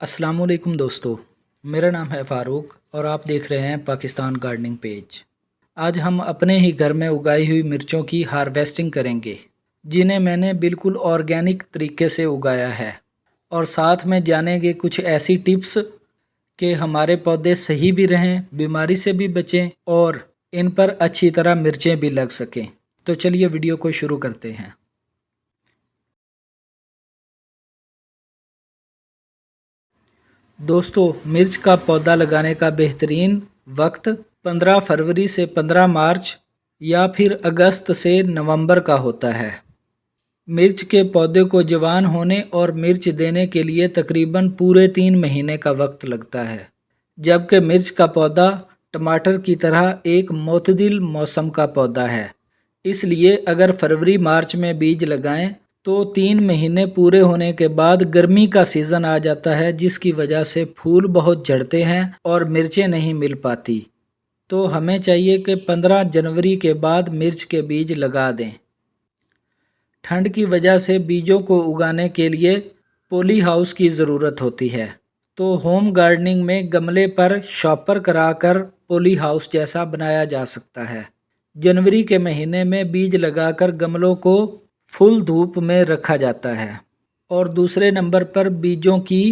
अस्सलाम वालेकुम दोस्तों, मेरा नाम है फ़ारूक और आप देख रहे हैं पाकिस्तान गार्डनिंग पेज। आज हम अपने ही घर में उगाई हुई मिर्चों की हार्वेस्टिंग करेंगे, जिन्हें मैंने बिल्कुल ऑर्गेनिक तरीके से उगाया है। और साथ में जानेंगे कुछ ऐसी टिप्स कि हमारे पौधे सही भी रहें, बीमारी से भी बचें और इन पर अच्छी तरह मिर्चें भी लग सकें। तो चलिए वीडियो को शुरू करते हैं। दोस्तों, मिर्च का पौधा लगाने का बेहतरीन वक्त 15 फरवरी से 15 मार्च या फिर अगस्त से नवंबर का होता है। मिर्च के पौधे को जवान होने और मिर्च देने के लिए तकरीबन पूरे 3 महीने का वक्त लगता है, जबकि मिर्च का पौधा टमाटर की तरह एक मोतदिल मौसम का पौधा है। इसलिए अगर फरवरी मार्च में बीज लगाएं तो 3 महीने पूरे होने के बाद गर्मी का सीज़न आ जाता है, जिसकी वजह से फूल बहुत झड़ते हैं और मिर्चें नहीं मिल पाती। तो हमें चाहिए कि 15 जनवरी के बाद मिर्च के बीज लगा दें। ठंड की वजह से बीजों को उगाने के लिए पॉली हाउस की ज़रूरत होती है, तो होम गार्डनिंग में गमले पर शॉपर कराकर पॉली हाउस जैसा बनाया जा सकता है। जनवरी के महीने में बीज लगाकर गमलों को फुल धूप में रखा जाता है। और दूसरे नंबर पर बीजों की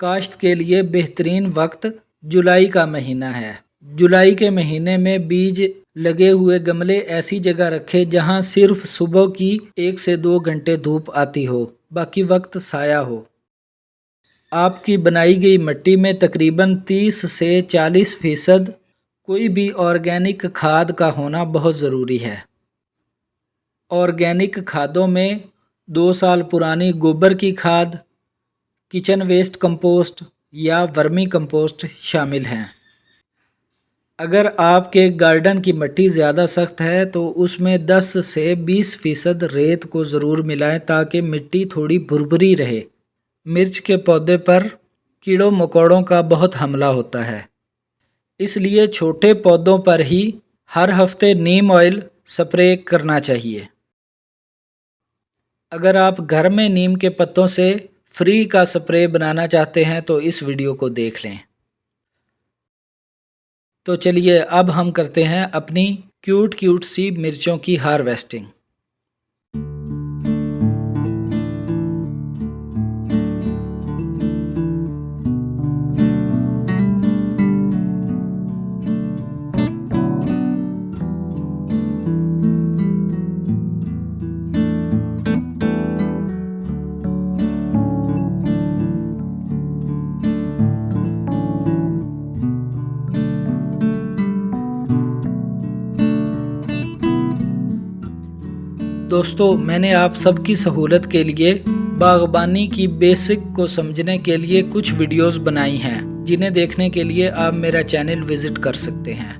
काश्त के लिए बेहतरीन वक्त जुलाई का महीना है। जुलाई के महीने में बीज लगे हुए गमले ऐसी जगह रखें जहां सिर्फ सुबह की 1 से 2 घंटे धूप आती हो, बाकी वक्त साया हो। आपकी बनाई गई मिट्टी में तकरीबन 30 से 40% कोई भी ऑर्गेनिक खाद का होना बहुत ज़रूरी है। ऑर्गेनिक खादों में 2 साल पुरानी गोबर की खाद, किचन वेस्ट कंपोस्ट या वर्मी कंपोस्ट शामिल हैं। अगर आपके गार्डन की मिट्टी ज़्यादा सख्त है तो उसमें 10 से 20% रेत को ज़रूर मिलाएं ताकि मिट्टी थोड़ी भुरभुरी रहे। मिर्च के पौधे पर कीड़ों मकोड़ों का बहुत हमला होता है, इसलिए छोटे पौधों पर ही हर हफ्ते नीम ऑयल स्प्रे करना चाहिए। अगर आप घर में नीम के पत्तों से फ्री का स्प्रे बनाना चाहते हैं तो इस वीडियो को देख लें। तो चलिए अब हम करते हैं अपनी क्यूट क्यूट सी मिर्चों की हार्वेस्टिंग। दोस्तों, मैंने आप सबकी सहूलत के लिए बागबानी की बेसिक को समझने के लिए कुछ वीडियोस बनाई हैं, जिन्हें देखने के लिए आप मेरा चैनल विज़िट कर सकते हैं।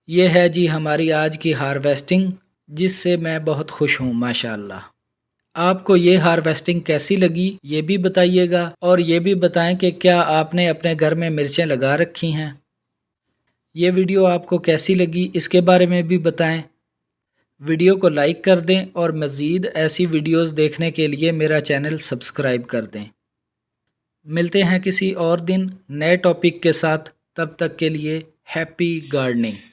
ये है जी हमारी आज की हार्वेस्टिंग, जिससे मैं बहुत खुश हूँ माशाल्लाह। आपको ये हार्वेस्टिंग कैसी लगी ये भी बताइएगा, और ये भी बताएं कि क्या आपने अपने घर में मिर्चें लगा रखी हैं। ये वीडियो आपको कैसी लगी इसके बारे में भी बताएं। वीडियो को लाइक कर दें और मज़ीद ऐसी वीडियोस देखने के लिए मेरा चैनल सब्सक्राइब कर दें। मिलते हैं किसी और दिन नए टॉपिक के साथ, तब तक के लिए हैप्पी गार्डनिंग।